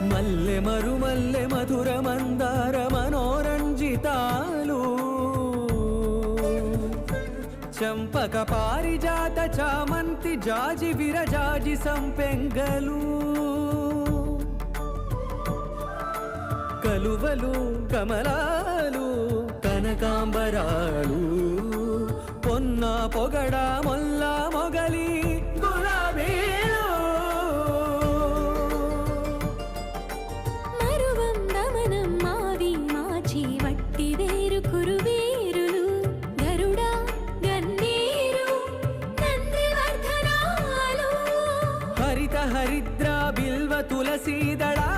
మల్లె మరుమల్లె మధుర మందార మనోరంజితాలు చంపక పారిజాత చామంతి జాజి విరజాజి సంపెంగలు కలువలు కమలాలు కనకాంబరాలు పొన్న పొగడ మొల్ల మొగలి గులాబీలు మరువందమనం మావి మాచి వట్టి వేరు కురువేరులు గరుడ గన్నేరు నందివర్ధనాలు హరిత హరిద్ర బిల్వ తులసీదళా